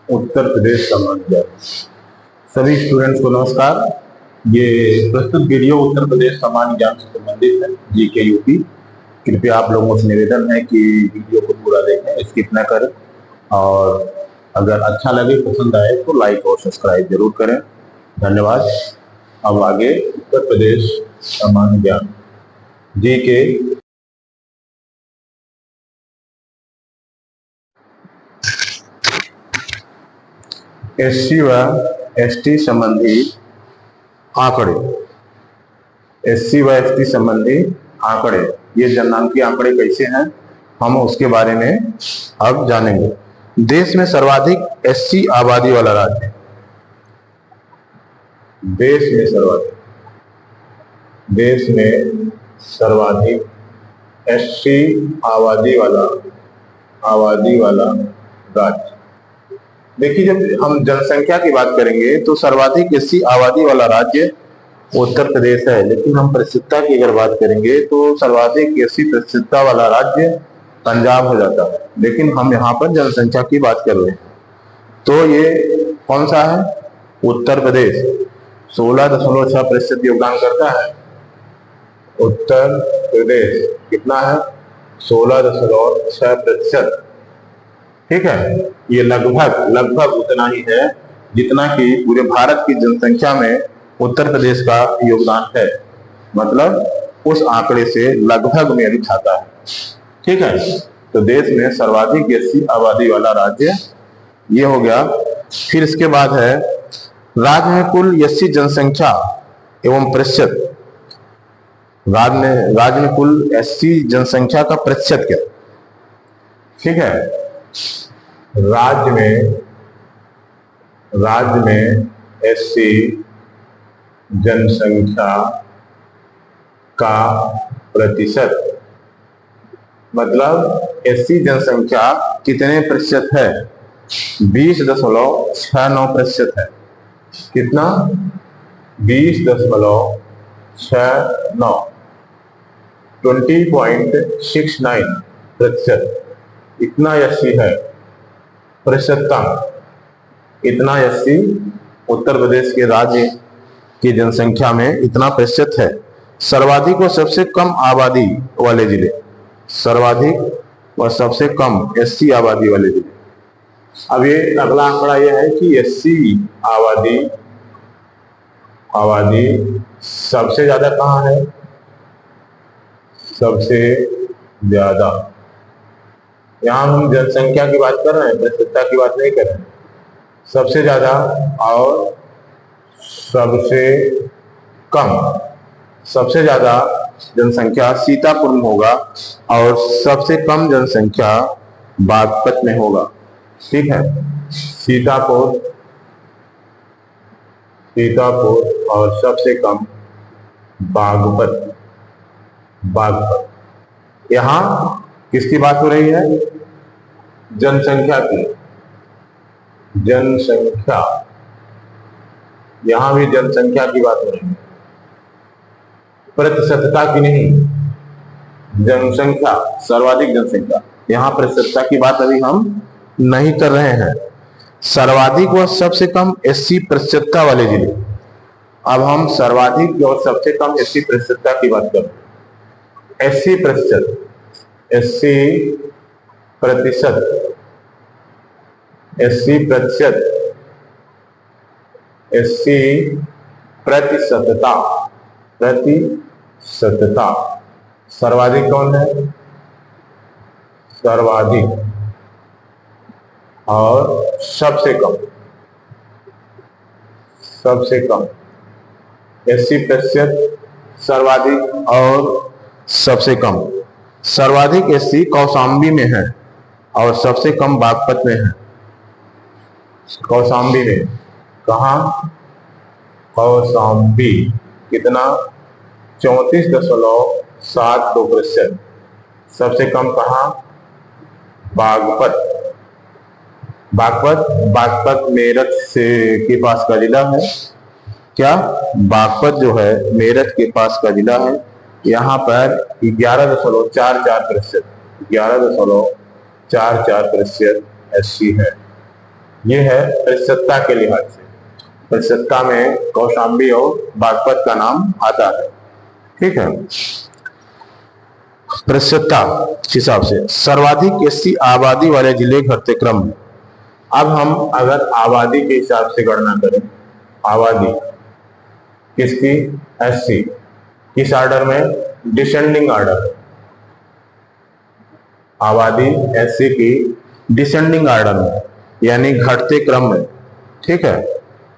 उत्तर प्रदेश सामान्य। सभी स्टूडेंट्स को नमस्कार। ये प्रस्तुत वीडियो उत्तर प्रदेश सामान्य ज्ञान से संबंधित है, जीके यूपी। कृपया आप लोगों से निवेदन है कि वीडियो को पूरा देखें, स्किप न करें, और अगर अच्छा लगे, पसंद आए तो लाइक और सब्सक्राइब जरूर करें। धन्यवाद। अब आगे उत्तर प्रदेश सामान्य ज्ञान जीके एससी व एसटी संबंधी आंकड़े। एससी व एसटी संबंधी आंकड़े, ये जननांकीय आंकड़े कैसे हैं, हम उसके बारे में अब जानेंगे। देश में सर्वाधिक एससी आबादी वाला राज्य, देश में सर्वाधिक एससी आबादी वाला राज्य। देखिए, जब हम जनसंख्या की बात करेंगे तो सर्वाधिक एससी आबादी वाला राज्य उत्तर प्रदेश है, लेकिन हम प्रतिशतता की अगर बात करेंगे तो सर्वाधिक एससी प्रतिशतता वाला राज्य पंजाब हो जाता है, लेकिन हम यहाँ पर जनसंख्या की बात कर रहे हैं। तो ये कौन सा है? उत्तर प्रदेश 16.6% योगदान करता है। उत्तर प्रदेश कितना है? 16.6%। ठीक है, ये लगभग उतना ही है जितना कि पूरे भारत की जनसंख्या में उत्तर प्रदेश का योगदान है। मतलब उस आंकड़े से लगभग मेल खाता है। ठीक है, तो देश में सर्वाधिक एससी आबादी वाला राज्य ये हो गया। फिर इसके बाद है राज्य में कुल एससी जनसंख्या एवं प्रतिशत। राज्य में कुल एससी जनसंख्या का प्रतिशत क्या? ठीक है, राज्य में एससी जनसंख्या का प्रतिशत, मतलब एससी जनसंख्या कितने प्रतिशत है? 20.69% है। कितना? 20.69, 20.69%। इतना एससी है। प्रतिशतता इतना एससी उत्तर प्रदेश के राज्य की जनसंख्या में इतना प्रतिशत है। सर्वाधिक और सबसे कम आबादी वाले जिले, सर्वाधिक और सबसे कम एससी आबादी वाले जिले। अब ये अगला आंकड़ा यह है कि एससी आबादी सबसे ज्यादा कहाँ है? सबसे ज्यादा, यहां हम जनसंख्या की बात कर रहे हैं, प्रतिशतता की बात नहीं कर रहे हैं। सबसे ज्यादा और सबसे कम, सबसे ज्यादा जनसंख्या सीतापुर में होगा और सबसे कम जनसंख्या बागपत में होगा। ठीक है, सीतापुर और सबसे कम बागपत। यहां किसकी बात हो रही है? जनसंख्या की। जनसंख्या, यहां भी जनसंख्या की बात हो रही है, प्रतिशतता की नहीं। जनसंख्या, सर्वाधिक जनसंख्या, यहां प्रतिशतता की बात अभी हम नहीं कर रहे हैं। सर्वाधिक और सबसे कम एससी प्रतिशतता वाले जिले। अब हम सर्वाधिक और सबसे कम एससी प्रतिशतता की बात करें। एससी प्रतिशत, एससी प्रतिशत, एससी प्रतिशतता, सर्वाधिक कौन है? सर्वाधिक और सबसे कम एससी प्रतिशत, सर्वाधिक और सबसे कम। सर्वाधिक एससी कौशाम्बी में है और सबसे कम बागपत में है। कौशाम्बी में, कहा? कौशाम्बी कितना? 34.72%। सबसे कम कहा? बागपत। बागपत मेरठ के पास का जिला है। क्या? बागपत जो है मेरठ के पास का जिला है। यहाँ पर 11.44% 11.44% एससी है। ये है प्रतिशतता के लिहाज से। प्रतिशतता में कौशाम्बी और बागपत का नाम आता है। ठीक है, प्रतिशतता के हिसाब से सर्वाधिक एससी आबादी वाले जिले घटते क्रम में। अब हम अगर आबादी के हिसाब से गणना करें, आबादी किसकी, एससी, किस ऑर्डर में, डिसेंडिंग ऑर्डर। आबादी एससी की डिसेंडिंग ऑर्डर में, यानी घटते क्रम में। ठीक है,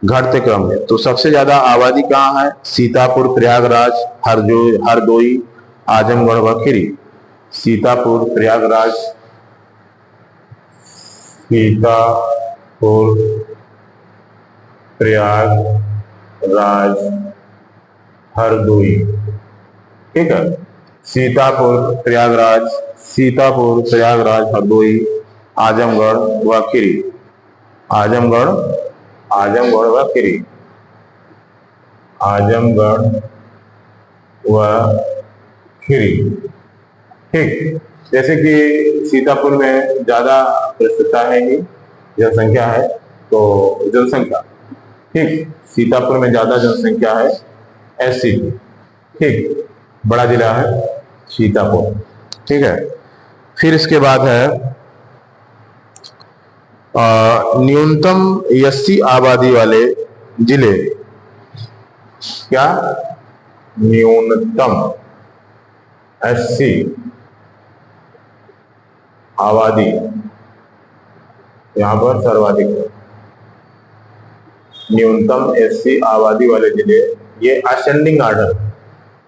घटते क्रम में। तो सबसे ज्यादा आबादी कहाँ है, सीतापुर, प्रयागराज, हरदोई, आजमगढ़ व खीरी। सीतापुर, प्रयागराज, सीतापुर, प्रयागराज, हरदोई। ठीक है, सीतापुर, प्रयागराज, सीतापुर, प्रयागराज, हरदोई, आजमगढ़ व खीरी। आजमगढ़, आजमगढ़ व खीरी, आजमगढ़ व खीरी। ठीक, जैसे कि सीतापुर में ज्यादा प्रतिशतता है, ही जनसंख्या है, तो जनसंख्या, ठीक, सीतापुर में ज्यादा जनसंख्या है एससी की। ठीक, बड़ा जिला है सीतापुर। ठीक है, फिर इसके बाद है न्यूनतम एससी आबादी वाले जिले। क्या, न्यूनतम एससी आबादी, यहां पर सर्वाधिक, न्यूनतम एससी आबादी वाले जिले, ये असेंडिंग ऑर्डर,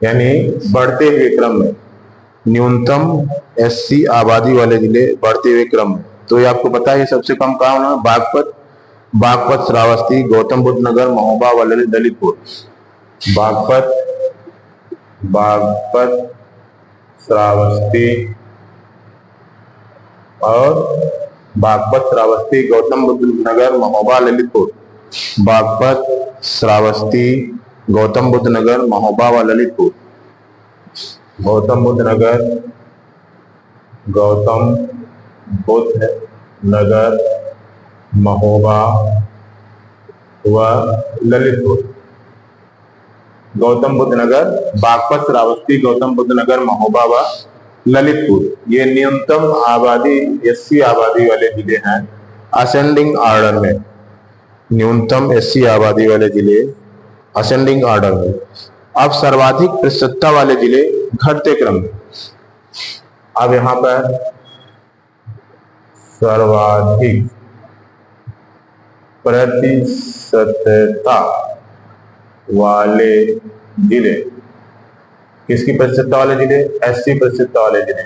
यानी बढ़ते हुए क्रम में। न्यूनतम एससी आबादी वाले जिले बढ़ते हुए क्रम में। तो ये आपको पता है सबसे कम कौन है, बागपत, बागपत, श्रावस्ती, गौतम बुद्ध नगर, महोबा व ललितपुर। बागपत, बागपत, श्रावस्ती और बागपत, श्रावस्ती, गौतम बुद्ध नगर, महोबा, ललितपुर। बागपत, श्रावस्ती, गौतम बुद्ध नगर, महोबा व ललितपुर। गौतम बुद्ध नगर, गौतम बुद्ध नगर, महोबा व ललितपुर। गौतम बुद्ध नगर, बागपत, श्रावस्ती, गौतम बुद्ध नगर, महोबा व ललितपुर, ये न्यूनतम आबादी एससी आबादी वाले जिले हैं असेंडिंग ऑर्डर में। न्यूनतम एससी आबादी वाले जिले असेंडिंग ऑर्डर में। अब सर्वाधिक प्रतिशतता वाले जिले घटते क्रम में। अब यहां पर सर्वाधिक प्रतिशतता वाले जिले, किसकी प्रतिशतता वाले जिले, एससी प्रतिशतता वाले जिले,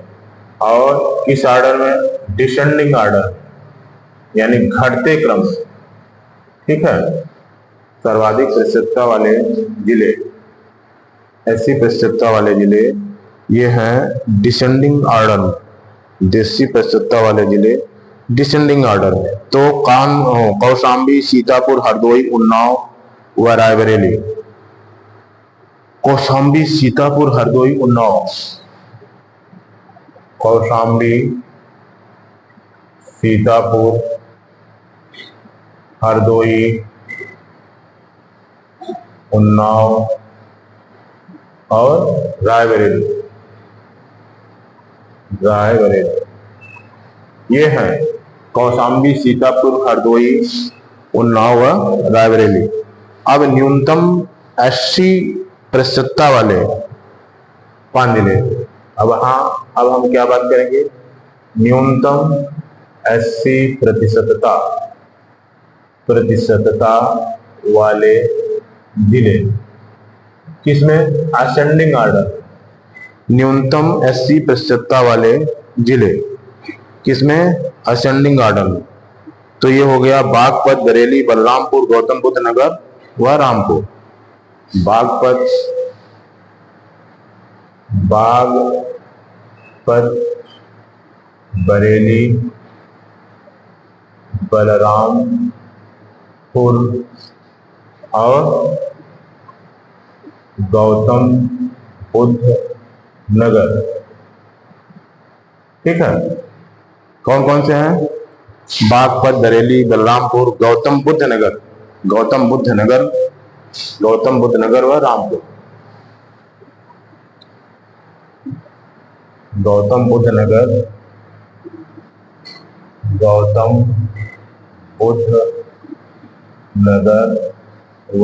और किस ऑर्डर में, डिसेंडिंग ऑर्डर, यानी घटते क्रम में। ठीक है, सर्वाधिक प्रतिशतता वाले जिले, एससी प्रतिशतता वाले जिले, ये हैं डिसेंडिंग ऑर्डर में। देसी प्रतिशतता वाले जिले डिसेंडिंग ऑर्डर में। तो कौशाम्बी, सीतापुर, हरदोई, उन्नाव व रायबरेली। कौशाम्बी, सीतापुर, हरदोई, उन्नाव। कौशाम्बी, सीतापुर, हरदोई, उन्नाव और रायबरेली। रायबरेली, ये है कौशाम्बी, सीतापुर, हरदोई, उन्नाव व रायबरेली। अब न्यूनतम 80 प्रतिशतता वाले 5 जिले। अब हम क्या बात करेंगे, न्यूनतम 80 प्रतिशतता वाले जिले, किसमें, असेंडिंग ऑर्डर। न्यूनतम 80 प्रतिशतता वाले जिले किसमें, असेंडिंग ऑर्डर में। तो ये हो गया बागपत, बरेली, बलरामपुर, गौतम बुद्ध नगर व रामपुर। बागपत, बरेली, बलरामपुर और गौतम बुद्ध नगर। ठीक है, कौन कौन से हैं, बागपत, बरेली, बलरामपुर, गौतम बुद्ध नगर, गौतम बुद्ध नगर, गौतम बुद्ध नगर व रामपुर, गौतम बुद्ध नगर, गौतम बुद्ध नगर व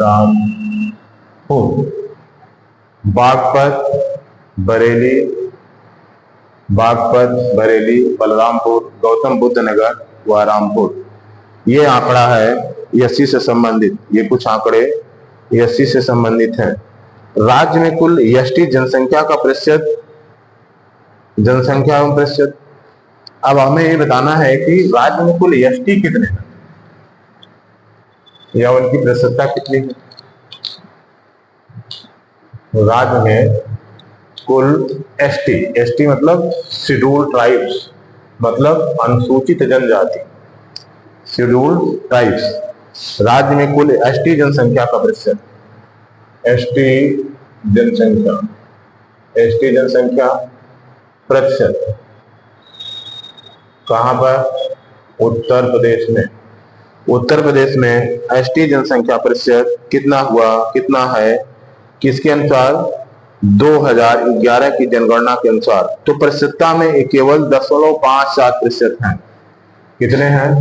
रामपुर, बागपत, बरेली, बागपत, बरेली, बलरामपुर, गौतम बुद्ध नगर व रामपुर। ये आंकड़ा है एससी से संबंधित, ये कुछ आंकड़े एससी से संबंधित हैं। राज्य में कुल एसटी जनसंख्या का प्रतिशत, जनसंख्या एवं प्रतिशत। अब हमें ये बताना है कि राज्य में कुल एसटी कितने हैं या उनकी प्रतिशतता कितनी है। राज्य में कुल एसटी, एसटी मतलब शेड्यूल्ड ट्राइब्स, मतलब अनुसूचित जनजाति, शेड्यूल्ड ट्राइब्स। राज्य में कुल एसटी जनसंख्या का प्रतिशत, एसटी जनसंख्या, एसटी जनसंख्या प्रतिशत कहां पर? उत्तर प्रदेश में। उत्तर प्रदेश में एसटी जनसंख्या प्रतिशत कितना हुआ, कितना है, किसके अनुसार? 2011 की जनगणना के अनुसार। तो प्रतिशतता में केवल 0.57% है। कितने हैं?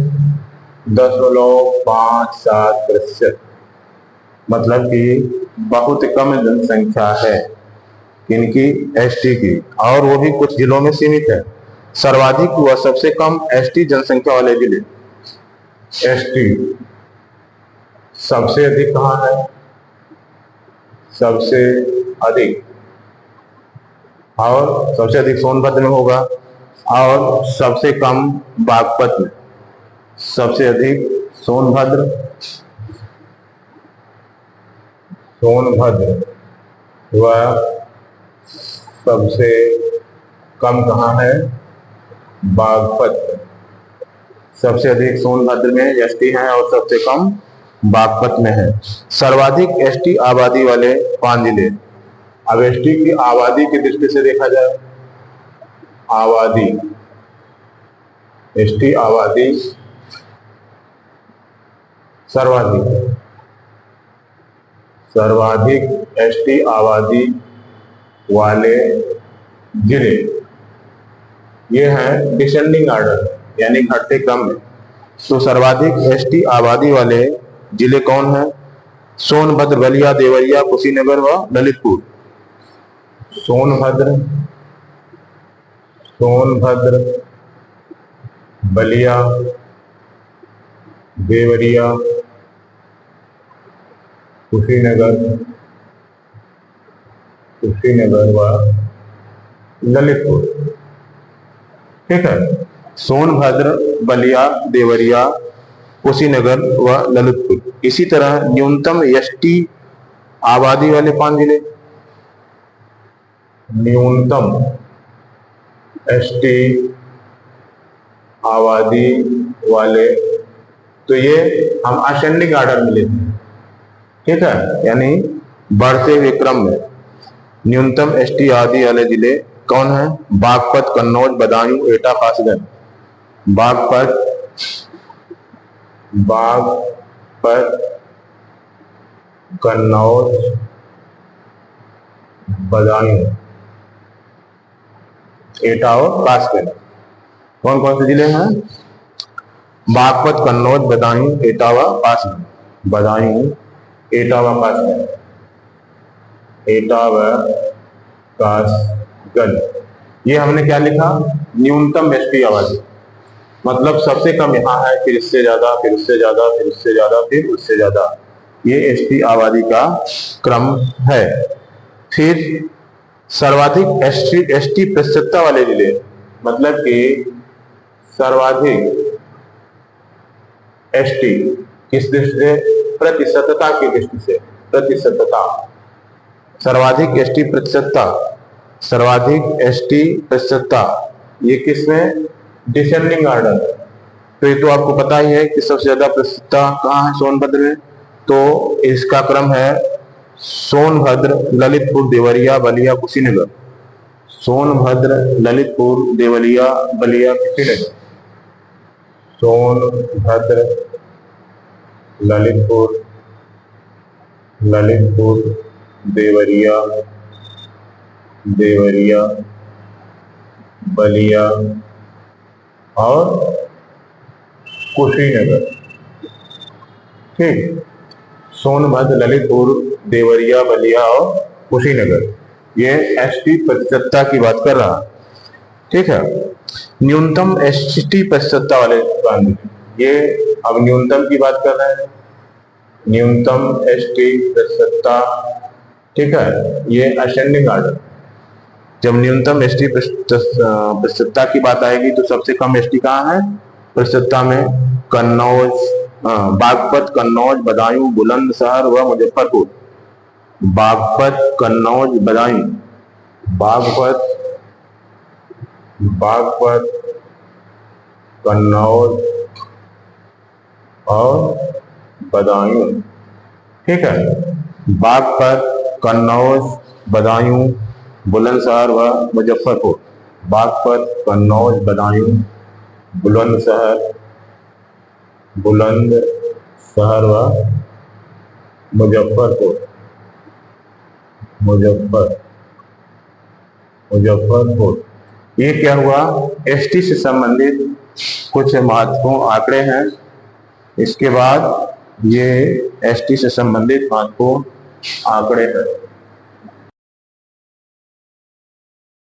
0.57%, मतलब कि बहुत कम जनसंख्या है इनकी, एसटी की, और वो भी कुछ जिलों में सीमित है। सर्वाधिक व सबसे कम एसटी जनसंख्या वाले जिले, एसटी सबसे अधिक कहाँ है? सबसे अधिक, और सबसे अधिक सोनभद्र में होगा, और सबसे कम बागपत में। सबसे अधिक सोनभद्र, सोनभद्र, व सबसे कम कहाँ है? बागपत। सबसे अधिक सोनभद्र में एसटी है और सबसे कम बागपत में है। सर्वाधिक एसटी आबादी वाले 5 जिले। अब एसटी की आबादी की दृष्टि से देखा जाए, आबादी, एसटी आबादी सर्वाधिक, सर्वाधिक एसटी आबादी वाले जिले, ये हैं डिसेंडिंग ऑर्डर, यानी घटते क्रम में। तो सर्वाधिक एसटी आबादी वाले जिले कौन हैं? सोनभद्र, बलिया, देवरिया, कुशीनगर व ललितपुर। सोनभद्र, सोनभद्र, बलिया, देवरिया, कुशीनगर, कुशीनगर व ललितपुर। ठीक है, सोनभद्र, बलिया, देवरिया, कुशीनगर व ललितपुर। इसी तरह न्यूनतम एसटी आबादी वाले 5 जिले, न्यूनतम एसटी आबादी वाले, तो ये हम असेंडिंग ऑर्डर में लेते हैं। ठीक है, यानी बढ़ते हुए क्रम में न्यूनतम एसटी आबादी वाले जिले कौन है? बागपत, कन्नौज, बदायूं, एटा, कासगंज। बागपत, बागपत, कन्नौज, बदायूं, एटा और कासगंज। कौन कौन से जिले हैं? बागपत, कन्नौज, बदायूं, एटा व कासगंज। बदायूं, एटा व कासगंज, एटा व कासगंज। ये हमने क्या लिखा? न्यूनतम एसटी आबादी, मतलब सबसे कम यहाँ है, फिर इससे ज्यादा, फिर उससे ज्यादा, फिर उससे ज्यादा, फिर उससे ज्यादा। ये एसटी आबादी का क्रम है। फिर सर्वाधिक एसटी प्रतिशतता वाले जिले, मतलब कि सर्वाधिक एसटी किस दृष्टि से? प्रतिशतता की दृष्टि से, प्रतिशतता। सर्वाधिक एसटी प्रतिशतता, सर्वाधिक एसटी प्रतिशतता, ये किसमें? Descending order. तो ये तो आपको पता ही है कि सबसे ज्यादा प्रतिशतता कहाँ है? सोनभद्र में। तो इसका क्रम है सोनभद्र, ललितपुर, देवरिया, बलिया, कुशीनगर। सोनभद्र, ललितपुर, देवरिया, बलिया, कुशीनगर। सोनभद्र, ललितपुर, ललितपुर, देवरिया, देवरिया, बलिया और कुशीनगर। ठीक, सोनभद्र, ललितपुर, देवरिया, बलिया और कुशीनगर, ये एसटी प्रतिशतता की बात कर रहा। ठीक है, न्यूनतम एसटी प्रतिशतता वाले कानून, ये अब न्यूनतम की बात कर रहे हैं, न्यूनतम एसटी प्रतिशतता। ठीक है, ये असेंडिंग ऑर्डर, जब न्यूनतम एसटी प्रतिशतता की बात आएगी तो सबसे कम एसटी कहाँ है प्रतिशतता में? कन्नौज, बागपत, कन्नौज, बदायूं, बुलंदशहर व मुजफ्फरपुर। बागपत, कन्नौज, बदायूं, बागपत, बागपत, कन्नौज और बदायूं। ठीक है, बागपत, कन्नौज, बदायूं, बुलंदशहर व मुजफ्फरपुर। बागपत, कन्नौज, बदायूं, बुलंदशहर, बुलंदशहर व मुजफ्फरपुर, मुजफ्फरपुर। ये क्या हुआ? एसटी से संबंधित कुछ महत्वपूर्ण आंकड़े हैं। इसके बाद ये एसटी से संबंधित महत्वपूर्ण आंकड़े हैं।